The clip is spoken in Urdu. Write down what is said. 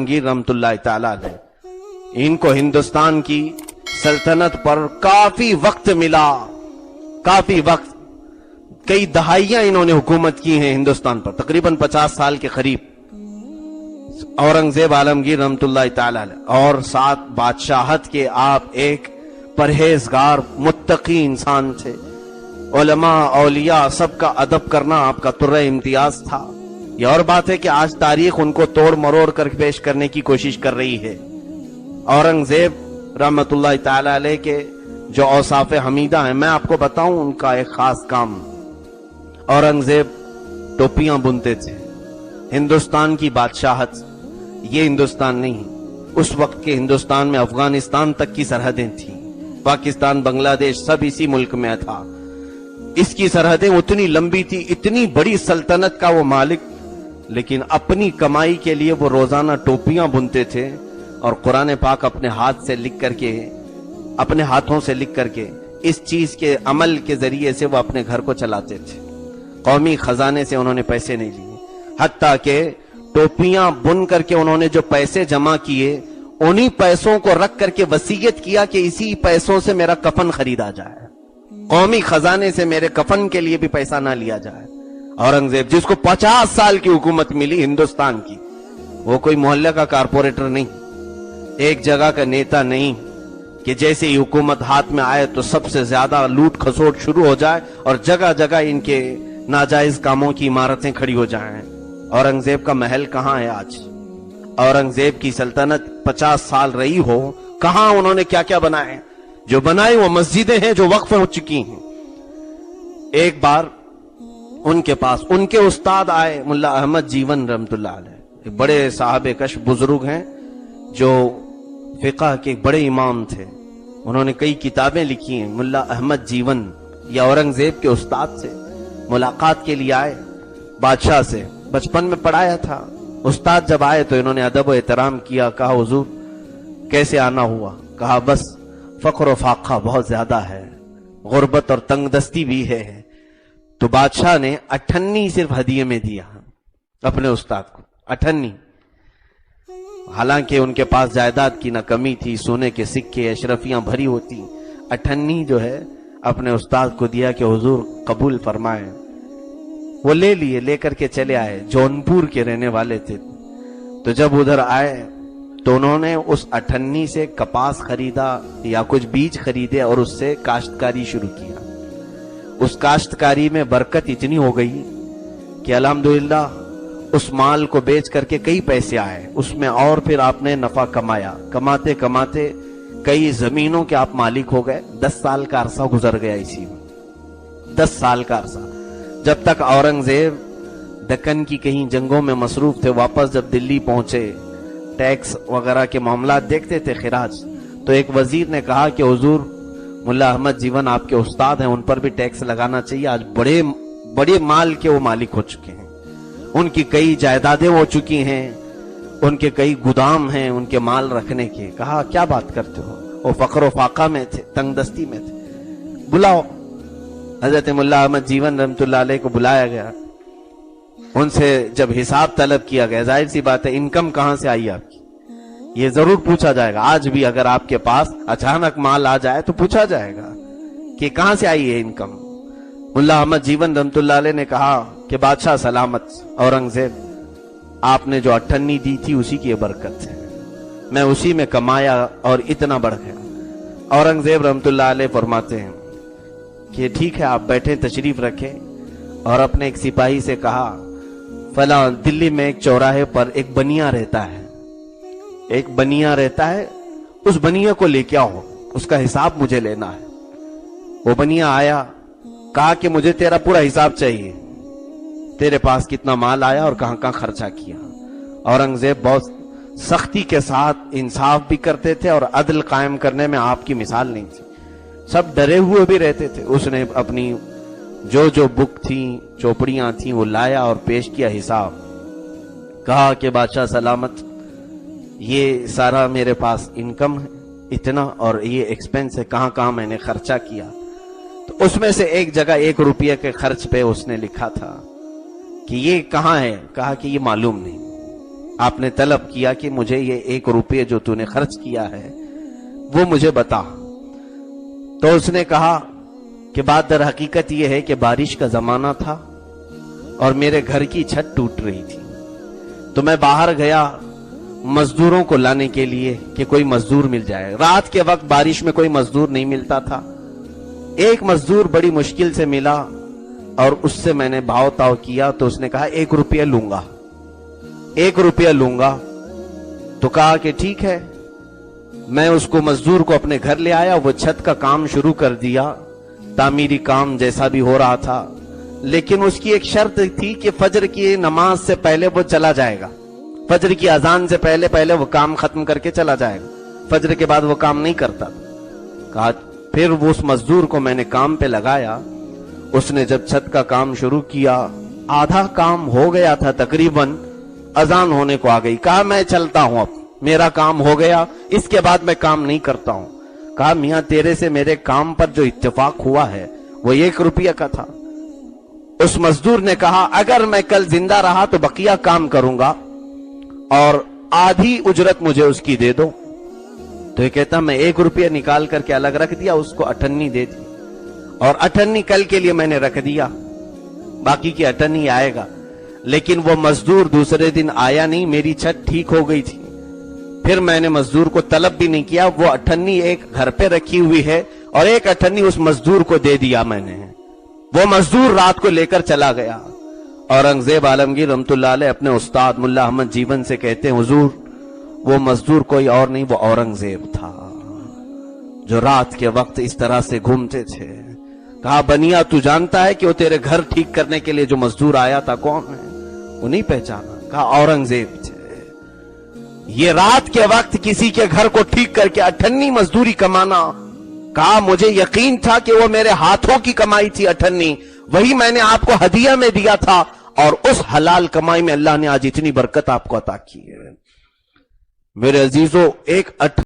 عالمگیر رحمت اللہ تعالی علیہ، ان کو ہندوستان کی سلطنت پر کافی وقت ملا، کافی وقت، کئی دہائیاں انہوں نے حکومت کی ہیں ہندوستان پر، تقریباً 50 سال کے قریب اورنگزیب عالمگیر رحمت اللہ تعالی علیہ، اور ساتھ بادشاہت کے آپ ایک پرہیزگار متقی انسان تھے، علماء اولیاء سب کا ادب کرنا آپ کا طرہ امتیاز تھا۔ یہ اور بات ہے کہ آج تاریخ ان کو توڑ مروڑ کر پیش کرنے کی کوشش کر رہی ہے۔ اورنگزیب رحمت اللہ تعالی علیہ کے جو اوصاف حمیدہ ہیں، میں آپ کو بتاؤں ان کا ایک خاص کام، اورنگزیب ٹوپیاں بنتے تھے۔ ہندوستان کی بادشاہت، یہ ہندوستان نہیں، اس وقت کے ہندوستان میں افغانستان تک کی سرحدیں تھیں، پاکستان بنگلہ دیش سب اسی ملک میں تھا، اس کی سرحدیں اتنی لمبی تھی، اتنی بڑی سلطنت کا وہ مالک، لیکن اپنی کمائی کے لیے وہ روزانہ ٹوپیاں بنتے تھے اور قرآن پاک اپنے ہاتھ سے لکھ کر کے، اپنے ہاتھوں سے لکھ کر کے اس چیز کے عمل کے ذریعے سے وہ اپنے گھر کو چلاتے تھے۔ قومی خزانے سے انہوں نے پیسے نہیں لیے، حتیٰ کہ ٹوپیاں بن کر کے انہوں نے جو پیسے جمع کیے، انہی پیسوں کو رکھ کر کے وصیت کیا کہ اسی پیسوں سے میرا کفن خریدا جائے، قومی خزانے سے میرے کفن کے لیے بھی پیسہ نہ لیا جائے۔ اورنگزیب جس کو 50 سال کی حکومت ملی ہندوستان کی، وہ کوئی محلے کا کارپوریٹر نہیں، ایک جگہ کا نیتا نہیں کہ جیسے ہی حکومت ہاتھ میں آئے تو سب سے زیادہ لوٹ کھسوٹ شروع ہو جائے اور جگہ جگہ ان کے ناجائز کاموں کی عمارتیں کھڑی ہو جائیں۔ اورنگزیب کا محل کہاں ہے آج؟ اورنگزیب کی سلطنت 50 سال رہی ہو، کہاں انہوں نے کیا کیا بنائے؟ جو بنائی وہ مسجدیں ہیں جو وقف ہو چکی ہیں۔ ایک بار ان کے پاس ان کے استاد آئے، ملا احمد جیون رحمت اللہ علیہ، بڑے صاحب کش بزرگ ہیں جو فقہ کے بڑے امام تھے، انہوں نے کئی کتابیں لکھی ہیں۔ ملا احمد جیون یا اورنگزیب کے استاد سے ملاقات کے لیے آئے، بادشاہ سے بچپن میں پڑھایا تھا۔ استاد جب آئے تو انہوں نے ادب و احترام کیا، کہا حضور کیسے آنا ہوا؟ کہا بس فقر و فاقہ بہت زیادہ ہے، غربت اور تنگ دستی بھی ہے۔ تو بادشاہ نے 58 صرف ہدیے میں دیا اپنے استاد کو، 58۔ حالانکہ ان کے پاس جائیداد کی نہ کمی تھی، سونے کے سکے اشرفیاں بھری ہوتی، 58 جو ہے اپنے استاد کو دیا کہ حضور قبول فرمائیں۔ وہ لے لیے، لے کر کے چلے آئے، جونپور کے رہنے والے تھے۔ تو جب ادھر آئے تو انہوں نے اس 58 سے کپاس خریدا یا کچھ بیج خریدے اور اس سے کاشتکاری شروع کیا۔ اس کاشتکاری میں برکت اتنی ہو گئی کہ الحمدللہ اس مال کو بیچ کر کے کئی پیسے آئے، اس میں اور پھر آپ نے نفع کمایا، کماتے کماتے کئی زمینوں کے آپ مالک ہو گئے۔ 10 سال کا عرصہ گزر گیا اسی میں، 10 سال کا عرصہ، جب تک اورنگزیب دکن کی کہیں جنگوں میں مصروف تھے۔ واپس جب دلی پہنچے، ٹیکس وغیرہ کے معاملات دیکھتے تھے، خراج، تو ایک وزیر نے کہا کہ حضور ملا احمد جیون آپ کے استاد ہیں، ان پر بھی ٹیکس لگانا چاہیے، آج بڑے بڑے مال کے وہ مالک ہو چکے ہیں، ان کی کئی جائیدادیں ہو چکی ہیں، ان کے کئی گودام ہیں ان کے مال رکھنے کے۔ کہا کیا بات کرتے ہو؟ وہ فقر و فاقہ میں تھے، تنگ دستی میں تھے، بلاؤ۔ حضرت ملا احمد جیون رحمت اللہ علیہ کو بلایا گیا، ان سے جب حساب طلب کیا گیا، ظاہر سی بات ہے انکم کہاں سے آئی آپ کی، یہ ضرور پوچھا جائے گا۔ آج بھی اگر آپ کے پاس اچانک مال آ جائے تو پوچھا جائے گا کہ کہاں سے آئی ہے انکم۔ ملا احمد جیون رحمت اللہ علیہ نے کہا کہ بادشاہ سلامت، اورنگزیب آپ نے جو 58 دی تھی اسی کی برکت ہے، میں اسی میں کمایا اور اتنا بڑھ گیا۔ اورنگزیب رحمت اللہ علیہ فرماتے ہیں کہ ٹھیک ہے آپ بیٹھیں، تشریف رکھیں، اور اپنے ایک سپاہی سے کہا فلاں دلی میں ایک چوراہے پر ایک بنیا رہتا ہے، ایک بنیا رہتا ہے، اس بنیا کو لے کے آؤ، اس کا حساب مجھے لینا ہے۔ وہ بنیا آیا، کہا کہ مجھے تیرا پورا حساب چاہیے، تیرے پاس کتنا مال آیا اور کہاں کہاں خرچہ کیا۔ اورنگزیب بہت سختی کے ساتھ انصاف بھی کرتے تھے اور عدل قائم کرنے میں آپ کی مثال نہیں تھی، سب ڈرے ہوئے بھی رہتے تھے۔ اس نے اپنی جو بک تھیں، چوپڑیاں تھیں، وہ لایا اور پیش کیا حساب، کہا کہ بادشاہ سلامت، یہ سارا میرے پاس انکم ہے اتنا، اور یہ ایکسپینس ہے، کہاں کہاں میں نے خرچہ کیا۔ تو اس میں سے ایک جگہ 1 روپیہ کے خرچ پہ اس نے لکھا تھا کہ یہ کہاں ہے، کہا کہ یہ معلوم نہیں، آپ نے طلب کیا کہ مجھے یہ 1 روپے جو تو نے خرچ کیا ہے وہ مجھے بتا. تو اس نے کہا کہ بات در حقیقت یہ ہے کہ بارش کا زمانہ تھا اور میرے گھر کی چھت ٹوٹ رہی تھی، تو میں باہر گیا مزدوروں کو لانے کے لیے کہ کوئی مزدور مل جائے. رات کے وقت بارش میں کوئی مزدور نہیں ملتا تھا. ایک مزدور بڑی مشکل سے ملا اور اس سے میں نے بھاؤ تاؤ کیا تو اس نے کہا 1 روپیہ لوں گا، 1 روپیہ لوں گا. تو کہا کہ ٹھیک ہے. میں اس کو مزدور کو اپنے گھر لے آیا. وہ چھت کا کام شروع کر دیا، تعمیری کام جیسا بھی ہو رہا تھا، لیکن اس کی ایک شرط تھی کہ فجر کی نماز سے پہلے وہ چلا جائے گا. فجر کی اذان سے پہلے وہ کام ختم کر کے چلا جائے گا. فجر کے بعد وہ کام نہیں کرتا. کہا پھر وہ اس مزدور کو میں نے کام پہ لگایا. اس نے جب چھت کا کام شروع کیا، آدھا کام ہو گیا تھا تقریباً، اذان ہونے کو آ گئی. کہا میں چلتا ہوں، اب میرا کام ہو گیا، اس کے بعد میں کام نہیں کرتا ہوں. کہا میاں تیرے سے میرے کام پر جو اتفاق ہوا ہے وہ 1 روپیہ کا تھا. اس مزدور نے کہا اگر میں کل زندہ رہا تو بقیہ کام کروں گا اور آدھی اجرت مجھے اس کی دے دو. تو یہ کہتا میں 1 روپیہ نکال کر کے الگ رکھ دیا، اس کو 98 دے دی، اور 98 کل کے لیے میں نے رکھ دیا، باقی کی 98 آئے گا. لیکن وہ مزدور دوسرے دن آیا نہیں. میری چھت ٹھیک ہو گئی تھی. پھر میں نے مزدور کو طلب بھی نہیں کیا. وہ 98 ایک گھر پہ رکھی ہوئی ہے اور ایک 98 اس مزدور کو دے دیا میں نے. وہ مزدور رات کو لے کر چلا گیا. اورنگزیب عالمگیر رحمت اللہ علیہ اپنے استاد ملا احمد جیون سے کہتے ہیں حضور وہ مزدور کوئی اور نہیں، وہ اورنگزیب تھا جو رات کے وقت اس طرح سے گھومتے تھے. کہا بنیا تو جانتا ہے کہ وہ تیرے گھر ٹھیک کرنے کے لیے جو مزدور آیا تھا کون ہے؟ وہ نہیں پہچانا. کہا اورنگزیب تھے. یہ رات کے وقت کسی کے گھر کو ٹھیک کر کے 98 مزدوری کمانا. کہا مجھے یقین تھا کہ وہ میرے ہاتھوں کی کمائی تھی 98، وہی میں نے آپ کو ہدیہ میں دیا تھا، اور اس حلال کمائی میں اللہ نے آج اتنی برکت آپ کو عطا کی ہے. میرے عزیزو ایک